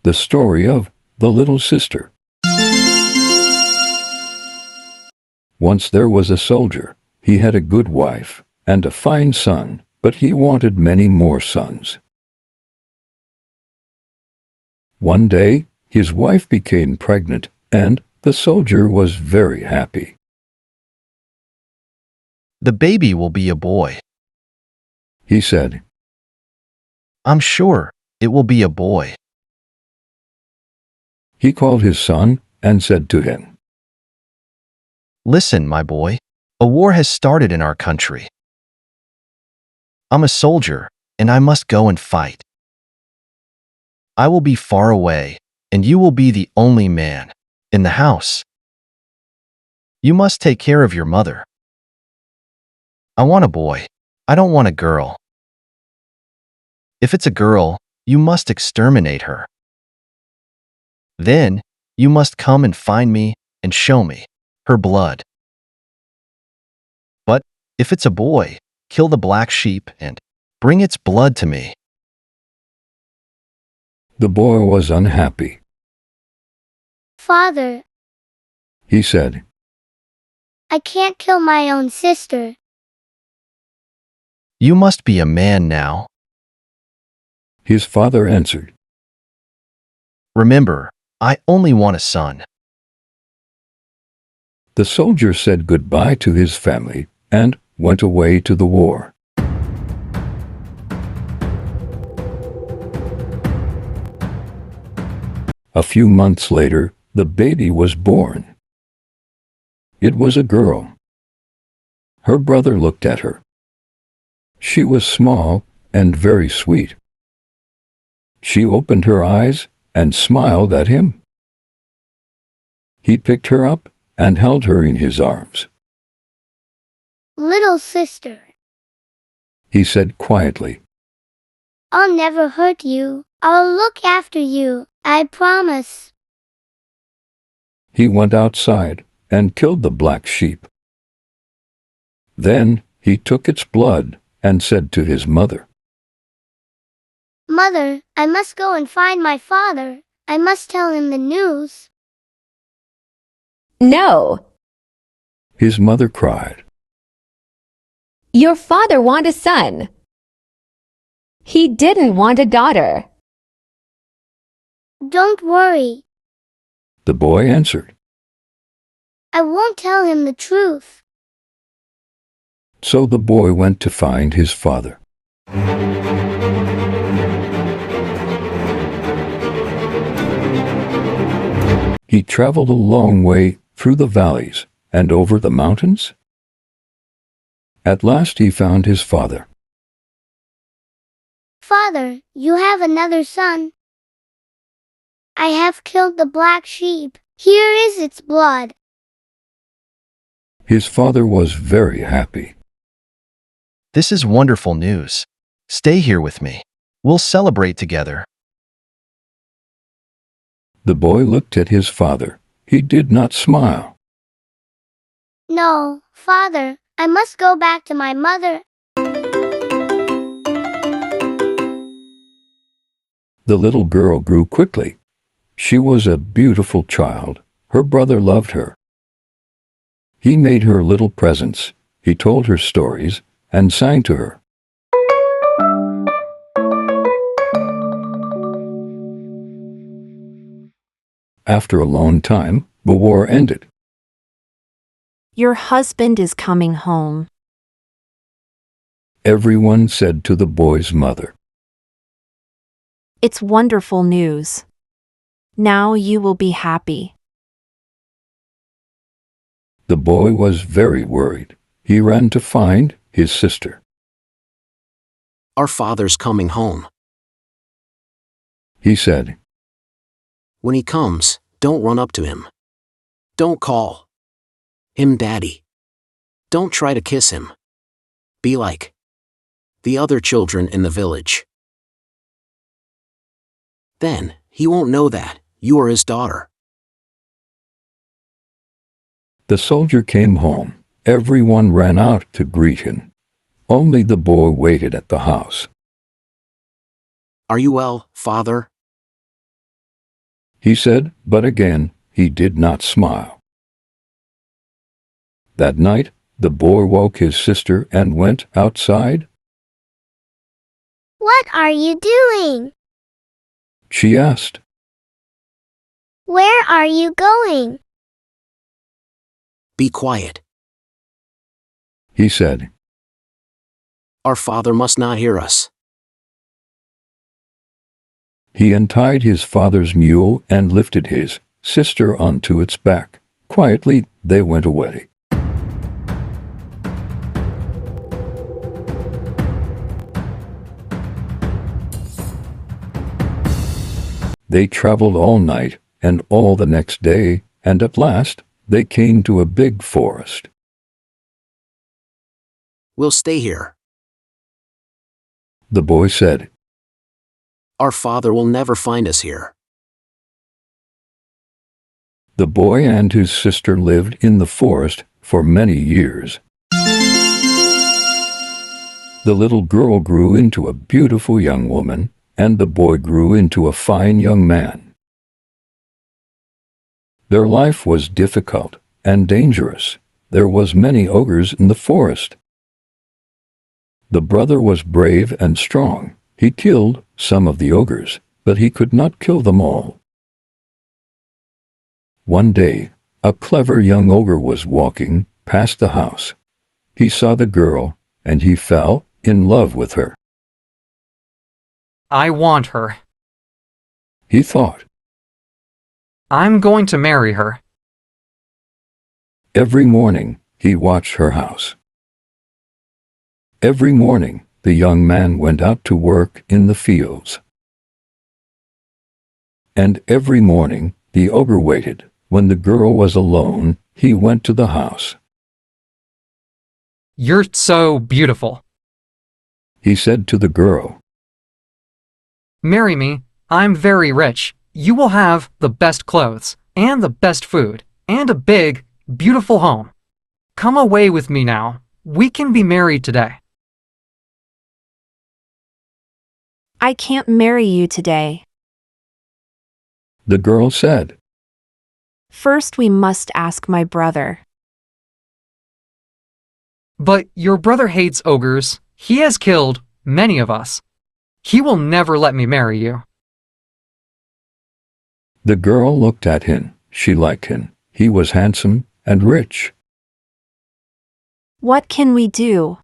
The story of the little sister. Once there was a soldier. He had a good wife and a fine son, but he wanted many more sons. One day, his wife became pregnant, and the soldier was very happy. The baby will be a boy, He said. I'm sure it will be a boy. He called his son and said to him, Listen, my boy, a war has started in our country. I'm a soldier, and I must go and fight. I will be far away, and you will be the only man in the house. You must take care of your mother. I want a boy. I don't want a girl. If it's a girl, you must exterminate her. Then, you must come and find me and show me her blood. But if it's a boy, kill the black sheep and bring its blood to me. The boy was unhappy. Father, He said, I can't kill my own sister. You must be a man now. His father answered. Remember, I only want a son. The soldier said goodbye to his family and went away to the war. A few months later, the baby was born. It was a girl. Her brother looked at her. She was small and very sweet. She opened her eyes and smiled at him. He picked her up and held her in his arms. Little sister, He said quietly. I'll never hurt you. I'll look after you, I promise. He went outside and killed the black sheep. Then he took its blood and said to his mother, Mother, I must go and find my father. I must tell him the news. No, His mother cried. your father wanted a son. He didn't want a daughter. Don't worry. The boy answered. I won't tell him the truth. So the boy went to find his father. He traveled a long way through the valleys and over the mountains. At last he found his father. Father, you have another son. I have killed the black sheep. Here is its blood. His father was very happy. This is wonderful news. Stay here with me. We'll celebrate together. The boy looked at his father. He did not smile. No, Father, I must go back to my mother. The little girl grew quickly. She was a beautiful child. Her brother loved her. He made her little presents. He told her stories and sang to her. After a long time, the war ended. Your husband is coming home. Everyone said to the boy's mother. It's wonderful news. Now you will be happy. The boy was very worried. He ran to find his sister. Our father's coming home. He said, When he comes, don't run up to him. Don't call him Daddy. Don't try to kiss him. Be like the other children in the village. Then he won't know that you are his daughter. The soldier came home. Everyone ran out to greet him. Only the boy waited at the house. Are you well, father? he said, but again he did not smile. That night, the boy woke his sister and went outside. What are you doing? She asked. Where are you going? Be quiet. He said. Our father must not hear us. He untied his father's mule and lifted his sister onto its back. Quietly, they went away. They traveled all night and all the next day, and at last they came to a big forest. We'll stay here. The boy said. Our father will never find us here. The boy and his sister lived in the forest for many years. The little girl grew into a beautiful young woman, and the boy grew into a fine young man. Their life was difficult and dangerous. There was many ogres in the forest. The brother was brave and strong. He killed some of the ogres, but he could not kill them all. One day, a clever young ogre was walking past the house. He saw the girl, and he fell in love with her. I want her. He thought. I'm going to marry her. Every morning, he watched her house. Every morning, the young man went out to work in the fields. And every morning, the ogre waited. When the girl was alone, he went to the house. You're so beautiful. He said to the girl. Marry me. I'm very rich. You will have the best clothes, and the best food, and a big, beautiful home. Come away with me now. We can be married today. I can't marry you today. The girl said. First, we must ask my brother. But your brother hates ogres. He has killed many of us. He will never let me marry you. The girl looked at him. She liked him. He was handsome and rich. What can we do?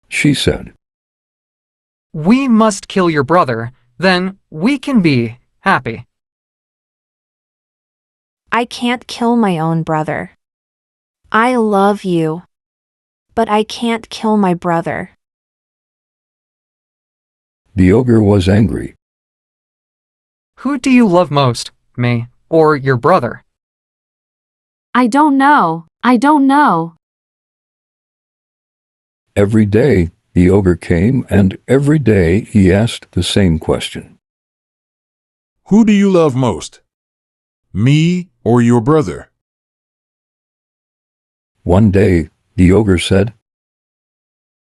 She said. We must kill your brother. Then we can be happy. I can't kill my own brother. I love you, but I can't kill my brother. The ogre was angry. Who do you love most, me or your brother? I don't know. I don't know. Every day, the ogre came, and every day he asked the same question. Who do you love most? Me or your brother? One day, the ogre said,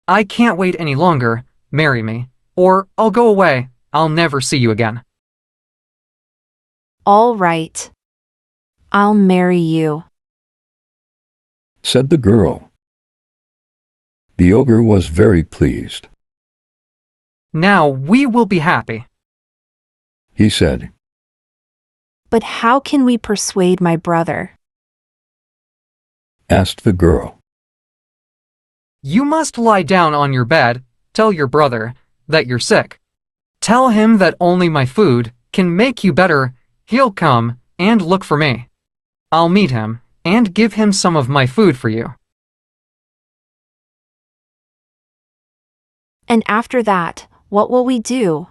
I can't wait any longer. Marry me, or I'll go away. I'll never see you again. All right. I'll marry you. said the girl. The ogre was very pleased. Now we will be happy. He said, But how can we persuade my brother? asked the girl. You must lie down on your bed, tell your brother that you're sick. Tell him that only my food can make you better. He'll come and look for me. I'll meet him and give him some of my food for you. And after that, what will we do?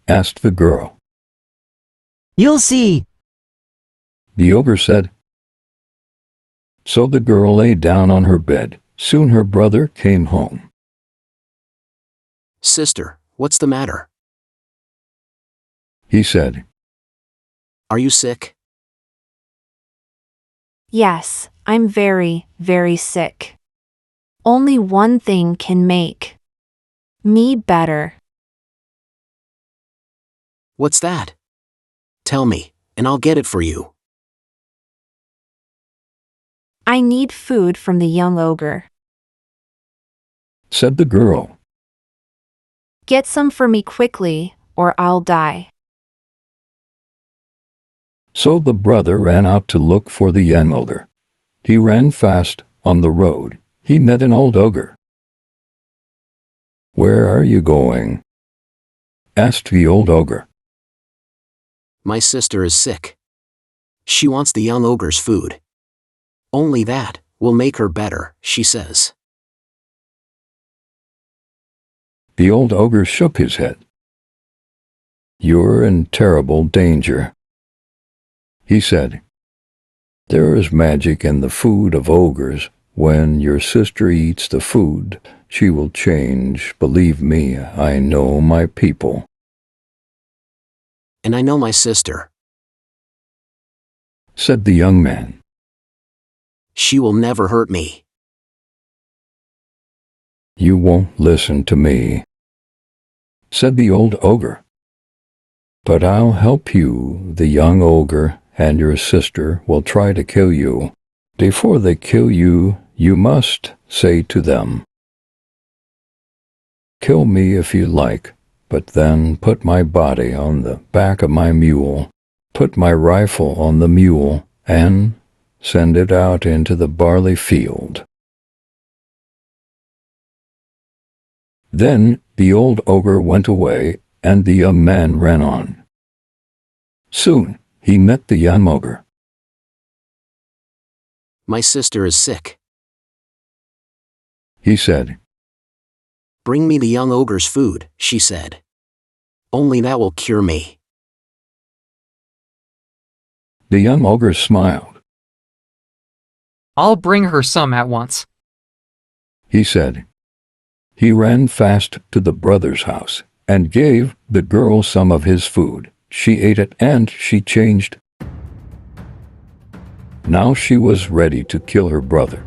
asked the girl. You'll see. The ogre said. So the girl lay down on her bed. Soon her brother came home. Sister, what's the matter? He said, Are you sick? Yes, I'm very, very sick. Only one thing can make me better. What's that? Tell me, and I'll get it for you. I need food from the young ogre. said the girl. Get some for me quickly, or I'll die. So the brother ran out to look for the young ogre. He ran fast. On the road, he met an old ogre. "Where are you going?" asked the old ogre. My sister is sick. She wants the young ogre's food. Only that will make her better, she says. The old ogre shook his head. "You're in terrible danger," he said. "There is magic in the food of ogres. When your sister eats the food, she will change. Believe me, I know my people." And I know my sister. said the young man. She will never hurt me. "You won't listen to me," said the old ogre. "But I'll help you. The young ogre and your sister will try to kill you. Before they kill you, you must say to them, 'Kill me if you like, but then put my body on the back of my mule, put my rifle on the mule, and send it out into the barley field.'" Then the old ogre went away, and the young man ran on. Soon he met the young ogre. My sister is sick. He said, Bring me the young ogre's food, she said. Only that will cure me. The young ogre smiled. I'll bring her some at once. He said. He ran fast to the brother's house and gave the girl some of his food. She ate it and she changed. Now she was ready to kill her brother.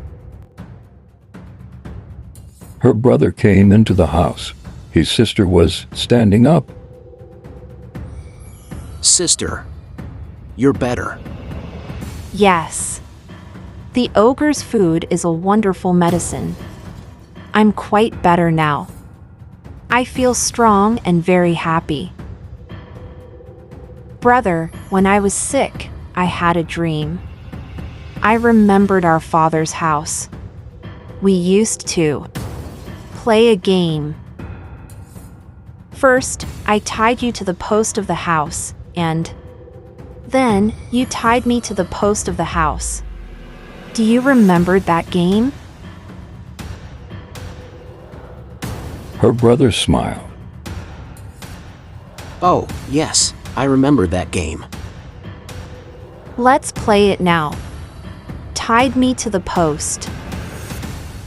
Her brother came into the house. His sister was standing up. Sister, you're better. Yes. The ogre's food is a wonderful medicine. I'm quite better now. I feel strong and very happy. Brother, when I was sick, I had a dream. I remembered our father's house. We used to play a game. First, I tied you to the post of the house, and then you tied me to the post of the house. Do you remember that game? Her brother smiled. Oh, yes, I remember that game. Let's play it now. Tied me to the post.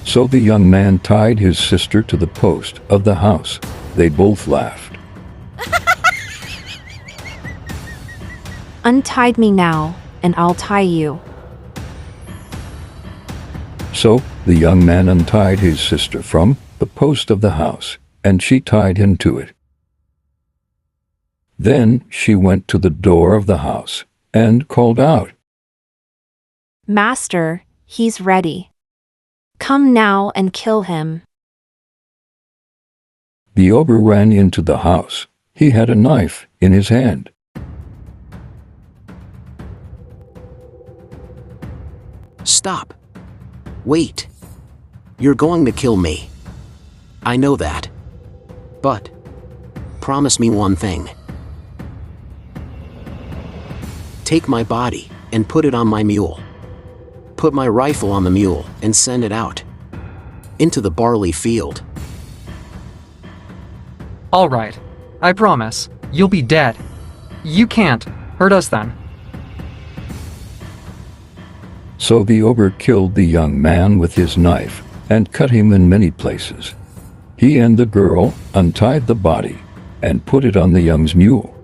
So the young man tied his sister to the post of the house. They both laughed. Untied me now, and I'll tie you. So the young man untied his sister from the post of the house, and she tied him to it. Then she went to the door of the house and called out, Master, he's ready. Come now and kill him. The ogre ran into the house. He had a knife in his hand. Stop. Wait. You're going to kill me. I know that. But promise me one thing. Take my body and put it on my mule. Put my rifle on the mule and send it out into the barley field. All right, I promise. You'll be dead. You can't hurt us then. So the ogre killed the young man with his knife and cut him in many places. He and the girl untied the body and put it on the young's mule.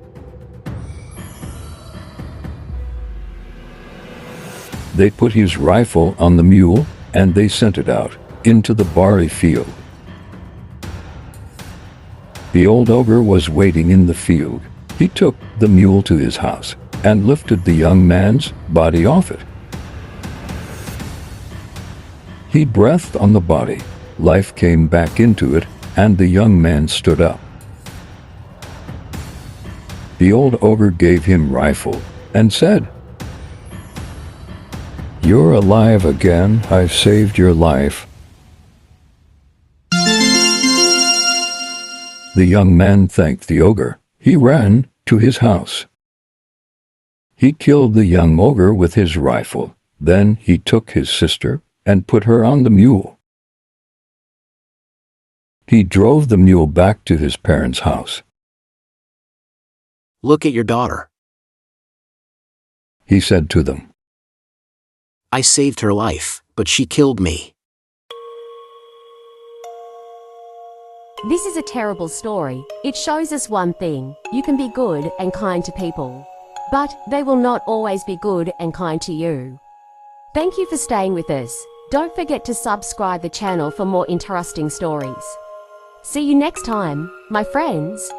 They put his rifle on the mule and they sent it out into the barley field. The old ogre was waiting in the field. He took the mule to his house and lifted the young man's body off it. He breathed on the body. Life came back into it, and the young man stood up. The old ogre gave him rifle and said, "You're alive again. I've saved your life." The young man thanked the ogre. He ran to his house. He killed the young ogre with his rifle. Then he took his sister and put her on the mule. He drove the mule back to his parents' house. Look at your daughter. He said to them, I saved her life, but she killed me. This is a terrible story. It shows us one thing: you can be good and kind to people, but they will not always be good and kind to you. Thank you for staying with us. Don't forget to subscribe the channel for more interesting stories. See you next time, my friends.